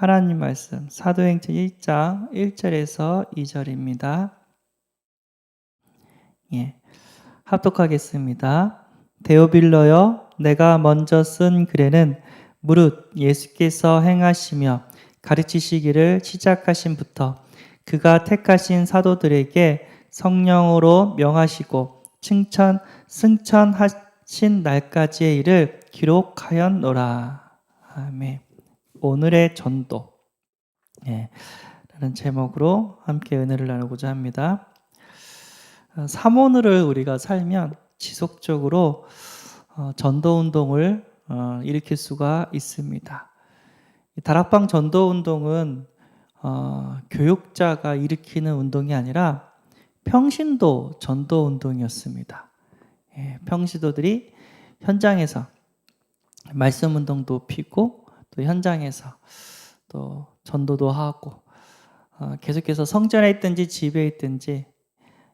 하나님 말씀 사도행전 1장 1절에서 2절입니다. 합독하겠습니다. 데오빌로여, 내가 먼저 쓴 글에는 무릇 예수께서 행하시며 가르치시기를 시작하신부터 그가 택하신 사도들에게 성령으로 명하시고 승천하신 날까지의 일을 기록하였노라. 아멘. 오늘의 전도 라는 제목으로 함께 은혜를 나누고자 합니다. 사모늘을 우리가 살면 지속적으로 전도운동을 일으킬 수가 있습니다. 다락방 전도운동은 교육자가 일으키는 운동이 아니라 평신도 전도운동이었습니다. 평신도들이 현장에서 말씀운동도 피고 또 현장에서 또 전도도 하고 계속해서 성전에 있든지 집에 있든지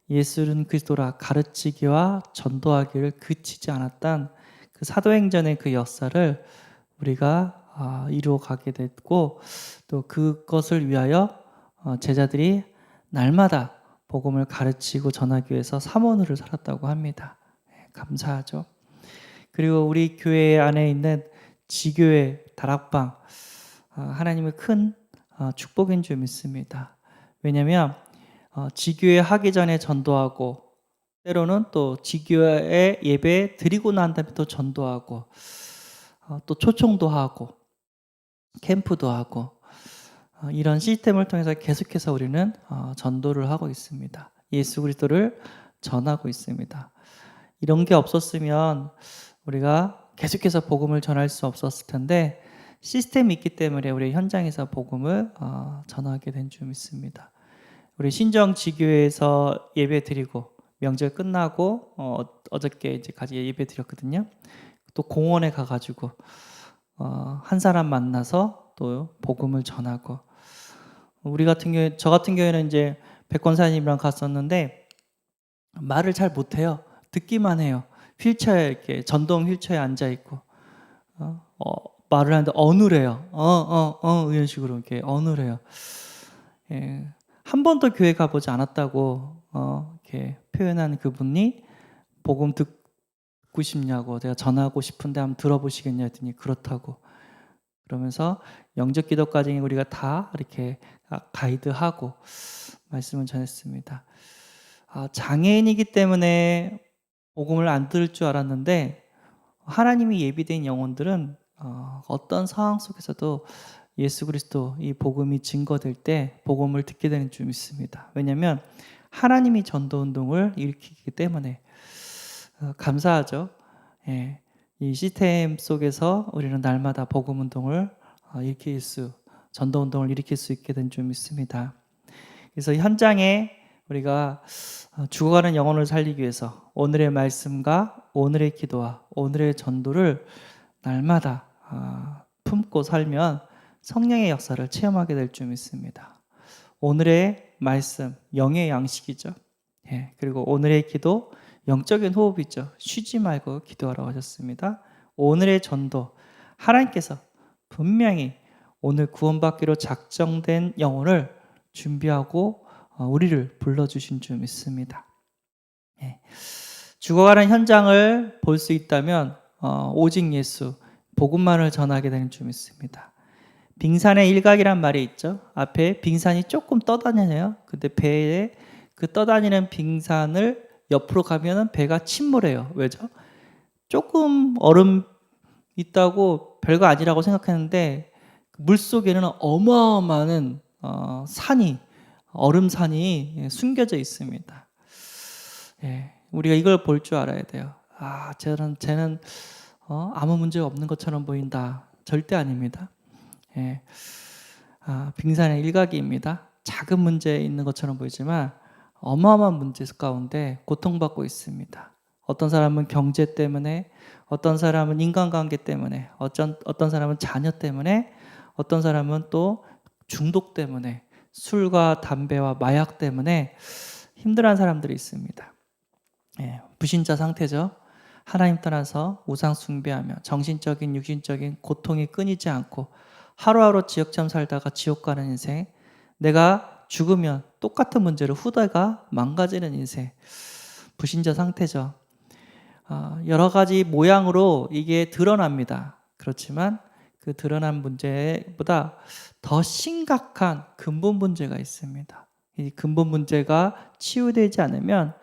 예수는 그리스도라 가르치기와 전도하기를 그치지 않았던 그 사도행전의 그 역사를 우리가 이루어가게 됐고 또 그것을 위하여 제자들이 날마다 복음을 가르치고 전하기 위해서 사모늘을 살았다고 합니다. 감사하죠. 그리고 우리 교회 안에 있는 지교회 다락방 하나님의 큰 축복인 줄 믿습니다. 왜냐하면 지교회 하기 전에 전도하고 때로는 또 지교회 예배 드리고 난 다음에 또 전도하고 또 초청도 하고 캠프도 하고 이런 시스템을 통해서 계속해서 우리는 전도를 하고 있습니다. 예수 그리스도를 전하고 있습니다. 이런 게 없었으면 우리가 계속해서 복음을 전할 수 없었을 텐데 시스템이 있기 때문에 우리 현장에서 복음을 전하게 된 줄 믿습니다. 우리 신정 지교회에서 예배 드리고 명절 끝나고 어저께 이제 같이 예배 드렸거든요. 또 공원에 가가지고 한 사람 만나서 또 복음을 전하고 저 같은 경우에는 이제 백권사님이랑 갔었는데 말을 잘 못해요. 듣기만 해요. 휠체어에 이렇게 전동 휠체어에 앉아 있고 말을 하는데 어눌해요. 이런 식으로 이렇게 어눌해요. 한 번도 교회 가보지 않았다고 이렇게 표현한 그분이 복음 듣고 싶냐고 내가 전하고 싶은데 한번 들어보시겠냐 했더니 그렇다고 그러면서 영접 기도까지 우리가 다 이렇게 가이드하고 말씀을 전했습니다. 장애인이기 때문에 복음을 안 들을 줄 알았는데 하나님이 예비된 영혼들은 어떤 상황 속에서도 예수 그리스도 이 복음이 증거될 때 복음을 듣게 되는 줄 믿습니다. 왜냐하면 하나님이 전도운동을 일으키기 때문에 감사하죠. 이 시스템 속에서 우리는 날마다 복음운동을 전도운동을 일으킬 수 있게 된 줄 믿습니다. 그래서 현장에 우리가 죽어가는 영혼을 살리기 위해서 오늘의 말씀과 오늘의 기도와 오늘의 전도를 날마다 품고 살면 성령의 역사를 체험하게 될 줄 믿습니다. 오늘의 말씀, 영의 양식이죠. 그리고 오늘의 기도, 영적인 호흡이죠. 쉬지 말고 기도하라고 하셨습니다. 오늘의 전도, 하나님께서 분명히 오늘 구원받기로 작정된 영혼을 준비하고 우리를 불러주신 줄 믿습니다. 죽어가는 현장을 볼 수 있다면 오직 예수, 복음만을 전하게 되는 줄 믿습니다. 빙산의 일각이란 말이 있죠. 앞에 빙산이 조금 떠다녀요. 근데 배에 그 떠다니는 빙산을 옆으로 가면은 배가 침몰해요. 왜죠? 조금 얼음 있다고 별거 아니라고 생각했는데 물 속에는 어마어마한 얼음산이 숨겨져 있습니다. 우리가 이걸 볼 줄 알아야 돼요. 쟤는 아무 문제가 없는 것처럼 보인다. 절대 아닙니다. 빙산의 일각입니다. 작은 문제 있는 것처럼 보이지만 어마어마한 문제 가운데 고통받고 있습니다. 어떤 사람은 경제 때문에, 어떤 사람은 인간관계 때문에, 어떤 사람은 자녀 때문에, 어떤 사람은 또 중독 때문에, 술과 담배와 마약 때문에 힘들어하는 사람들이 있습니다. 불신자 상태죠. 하나님 떠나서 우상 숭배하며 정신적인 육신적인 고통이 끊이지 않고 하루하루 지역처럼 살다가 지옥 가는 인생, 내가 죽으면 똑같은 문제로 후대가 망가지는 인생, 불신자 상태죠. 여러 가지 모양으로 이게 드러납니다. 그렇지만 그 드러난 문제보다 더 심각한 근본 문제가 있습니다. 이 근본 문제가 치유되지 않으면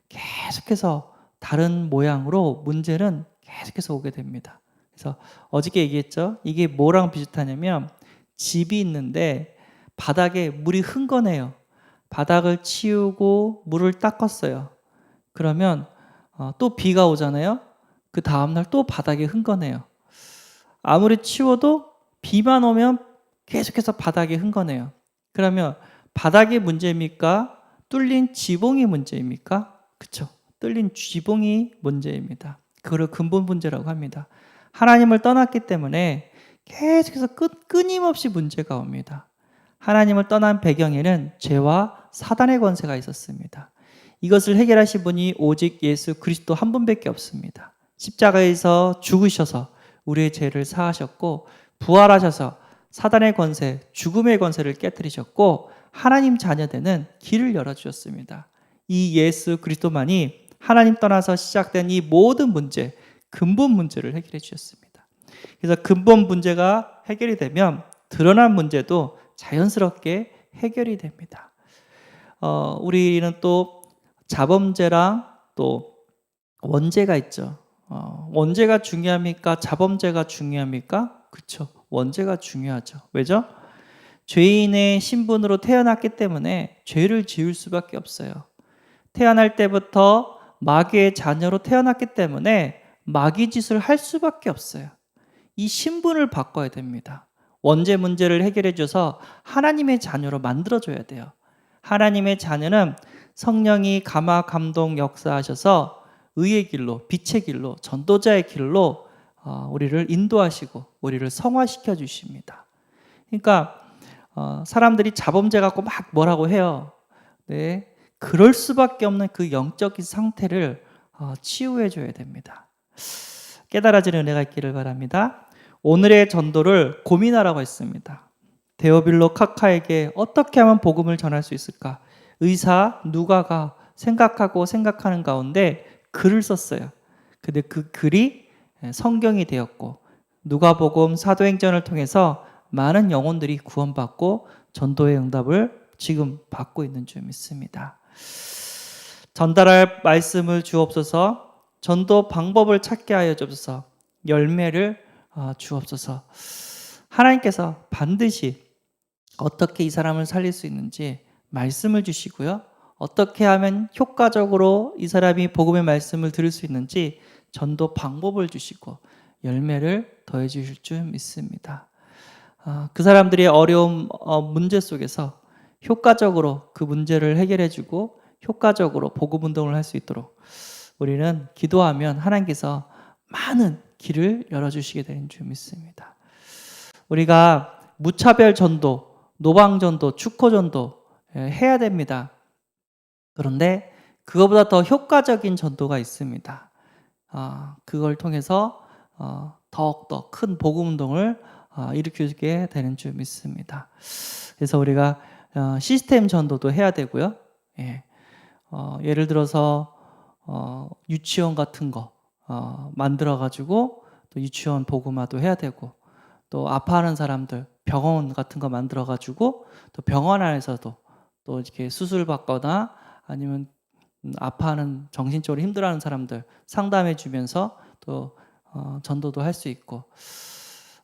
계속해서 다른 모양으로 문제는 계속해서 오게 됩니다. 그래서 어저께 얘기했죠. 이게 뭐랑 비슷하냐면 집이 있는데 바닥에 물이 흥건해요. 바닥을 치우고 물을 닦았어요. 그러면 또 비가 오잖아요. 그 다음날 또 바닥이 흥건해요. 아무리 치워도 비만 오면 계속해서 바닥이 흥건해요. 그러면 바닥이 문제입니까? 뚫린 지붕이 문제입니까? 그렇죠. 뚫린 지붕이 문제입니다. 그걸 근본 문제라고 합니다. 하나님을 떠났기 때문에 계속해서 끊임없이 문제가 옵니다. 하나님을 떠난 배경에는 죄와 사단의 권세가 있었습니다. 이것을 해결하신 분이 오직 예수 그리스도 한 분밖에 없습니다. 십자가에서 죽으셔서 우리의 죄를 사하셨고 부활하셔서 사단의 권세, 죽음의 권세를 깨뜨리셨고 하나님 자녀되는 길을 열어주셨습니다. 이 예수 그리스도만이 하나님 떠나서 시작된 이 모든 문제, 근본 문제를 해결해 주셨습니다. 그래서 근본 문제가 해결이 되면 드러난 문제도 자연스럽게 해결이 됩니다. 우리는 또 자범죄랑 또 원죄가 있죠. 원죄가 중요합니까? 자범죄가 중요합니까? 그렇죠. 원죄가 중요하죠. 왜죠? 죄인의 신분으로 태어났기 때문에 죄를 지을 수밖에 없어요. 태어날 때부터 마귀의 자녀로 태어났기 때문에 마귀 짓을 할 수밖에 없어요. 이 신분을 바꿔야 됩니다. 원죄 문제를 해결해 줘서 하나님의 자녀로 만들어줘야 돼요. 하나님의 자녀는 성령이 감화 감동 역사하셔서 의의 길로, 빛의 길로, 전도자의 길로 우리를 인도하시고 우리를 성화시켜 주십니다. 그러니까 사람들이 자범죄 갖고 막 뭐라고 해요. 네, 그럴 수밖에 없는 그 영적인 상태를 치유해 줘야 됩니다. 깨달아지는 은혜가 있기를 바랍니다. 오늘의 전도를 고민하라고 했습니다. 데오빌로 카카에게 어떻게 하면 복음을 전할 수 있을까? 의사 누가가 생각하는 가운데 글을 썼어요. 근데 그 글이 성경이 되었고 누가복음 사도행전을 통해서 많은 영혼들이 구원받고 전도의 응답을 지금 받고 있는 줄 믿습니다. 전달할 말씀을 주옵소서. 전도 방법을 찾게 하여 주옵소서. 열매를 주옵소서. 하나님께서 반드시 어떻게 이 사람을 살릴 수 있는지 말씀을 주시고요. 어떻게 하면 효과적으로 이 사람이 복음의 말씀을 들을 수 있는지 전도 방법을 주시고 열매를 더해 주실 줄 믿습니다. 그 사람들의 어려운 문제 속에서 효과적으로 그 문제를 해결해 주고 효과적으로 복음 운동을 할 수 있도록 우리는 기도하면 하나님께서 많은 길을 열어주시게 되는 줄 믿습니다. 우리가 무차별 전도, 노방 전도, 축호 전도 해야 됩니다. 그런데 그거보다 더 효과적인 전도가 있습니다. 그걸 통해서 더욱더 큰 복음 운동을 일으키게 되는 줄 믿습니다. 그래서 우리가 시스템 전도도 해야 되고요. 예를 들어서 유치원 같은 거 만들어가지고 또 유치원 복음화도 해야 되고 또 아파하는 사람들 병원 같은 거 만들어가지고 또 병원 안에서도 또 이렇게 수술 받거나 아니면 아파하는 정신적으로 힘들어하는 사람들 상담해 주면서 또 전도도 할 수 있고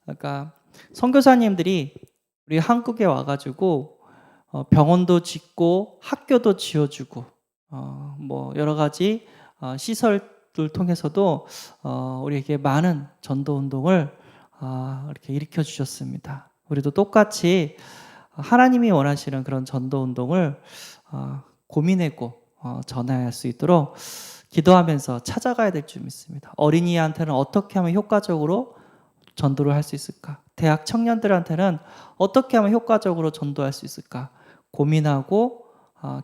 그러니까 선교사님들이 우리 한국에 와가지고 병원도 짓고 학교도 지어주고 뭐 여러 가지 시설들 통해서도 우리에게 많은 전도 운동을 이렇게 일으켜 주셨습니다. 우리도 똑같이 하나님이 원하시는 그런 전도 운동을 고민하고 전할 수 있도록 기도하면서 찾아가야 될 줄 믿습니다. 어린이한테는 어떻게 하면 효과적으로 전도를 할 수 있을까? 대학 청년들한테는 어떻게 하면 효과적으로 전도할 수 있을까? 고민하고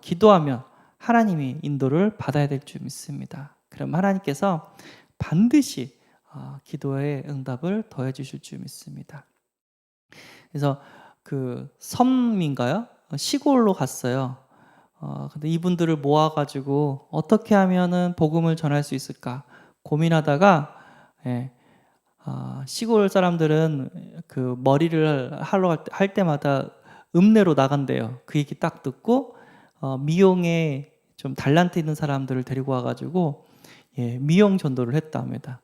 기도하면 하나님이 인도를 받아야 될 줄 믿습니다. 그럼 하나님께서 반드시 기도의 응답을 더해 주실 줄 믿습니다. 그래서 그 섬인가요? 시골로 갔어요. 근데 이분들을 모아가지고 어떻게 하면은 복음을 전할 수 있을까 고민하다가, 예, 시골 사람들은 그 머리를 하러 할 때마다 읍내로 나간대요. 그 얘기 딱 듣고 미용에 좀 달란트 있는 사람들을 데리고 와가지고, 예, 미용 전도를 했다 합니다.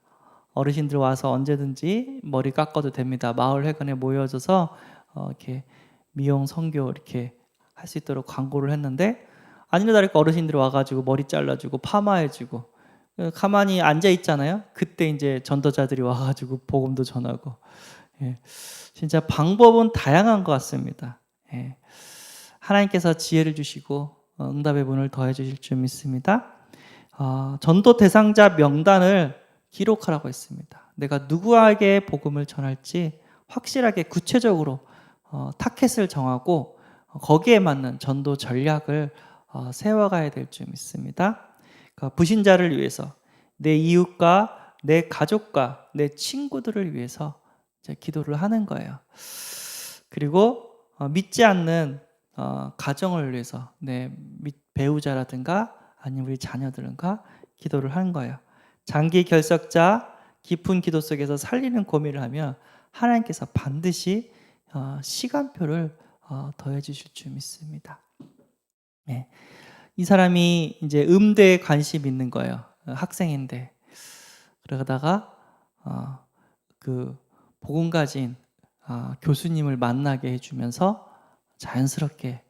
어르신들 와서 언제든지 머리 깎아도 됩니다. 마을 회관에 모여져서 이렇게 미용 선교 이렇게 할 수 있도록 광고를 했는데, 아니나 다를까 어르신들이 와가지고 머리 잘라주고 파마해주고 가만히 앉아 있잖아요. 그때 이제 전도자들이 와가지고 복음도 전하고, 예, 진짜 방법은 다양한 것 같습니다. 예, 하나님께서 지혜를 주시고 응답의 문을 더해 주실 줄 믿습니다. 전도 대상자 명단을 기록하라고 했습니다. 내가 누구에게 복음을 전할지 확실하게 구체적으로 타켓을 정하고 거기에 맞는 전도 전략을 세워가야 될 줄 믿습니다. 그러니까 불신자를 위해서, 내 이웃과 내 가족과 내 친구들을 위해서 이제 기도를 하는 거예요. 그리고 믿지 않는 가정을 위해서 내 배우자라든가 아니면 우리 자녀들과 기도를 하는 거예요. 장기 결석자 깊은 기도 속에서 살리는 고민을 하면 하나님께서 반드시 시간표를 더해 주실 줄 믿습니다. 네. 이 사람이 이제 음대에 관심 있는 거예요. 학생인데. 그러다가 그 복음 가진 교수님을 만나게 해주면서 자연스럽게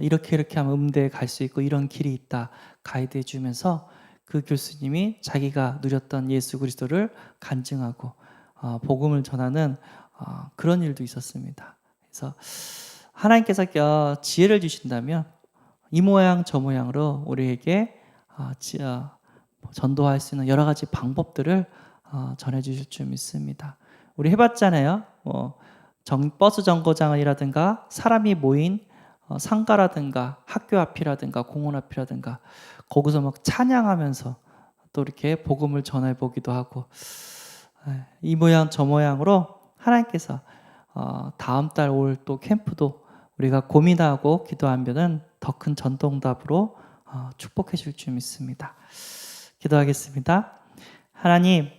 이렇게 하면 음대에 갈 수 있고 이런 길이 있다 가이드 해주면서 그 교수님이 자기가 누렸던 예수 그리스도를 간증하고 복음을 전하는 그런 일도 있었습니다. 그래서 하나님께서 지혜를 주신다면 이 모양 저 모양으로 우리에게 전도할 수 있는 여러 가지 방법들을 전해 주실 줄 믿습니다. 우리 해봤잖아요. 버스 정거장이라든가 사람이 모인 상가라든가 학교 앞이라든가 공원 앞이라든가 거기서 막 찬양하면서 또 이렇게 복음을 전해 보기도 하고, 이 모양 저 모양으로 하나님께서 다음 달 올 또 캠프도 우리가 고민하고 기도하면은 더 큰 전동답으로 축복해 줄 줄 믿습니다. 기도하겠습니다. 하나님,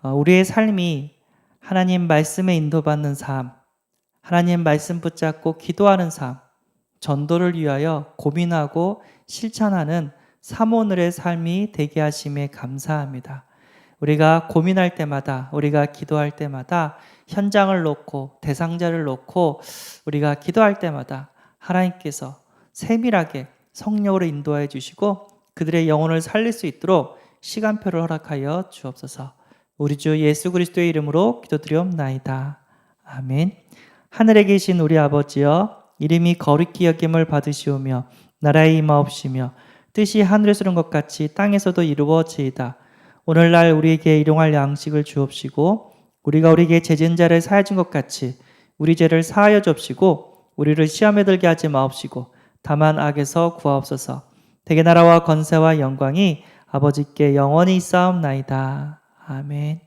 우리의 삶이 하나님 말씀에 인도받는 삶, 하나님 말씀 붙잡고 기도하는 삶, 전도를 위하여 고민하고 실천하는 사모늘의 삶이 되게 하심에 감사합니다. 우리가 고민할 때마다, 우리가 기도할 때마다 현장을 놓고 대상자를 놓고 우리가 기도할 때마다 하나님께서 세밀하게 성령으로 인도해 주시고 그들의 영혼을 살릴 수 있도록 시간표를 허락하여 주옵소서. 우리 주 예수 그리스도의 이름으로 기도드리옵나이다. 아멘. 하늘에 계신 우리 아버지여, 이름이 거룩히 여김을 받으시오며 나라의 임하옵시며 뜻이 하늘에서 이룬 것 같이 땅에서도 이루어지이다. 오늘날 우리에게 일용할 양식을 주옵시고 우리가 우리에게 죄진 자를 사하여 준 것 같이 우리 죄를 사하여 줍시고 우리를 시험에 들게 하지 마옵시고 다만 악에서 구하옵소서. 대개 나라와 권세와 영광이 아버지께 영원히 있사옵나이다. 아멘.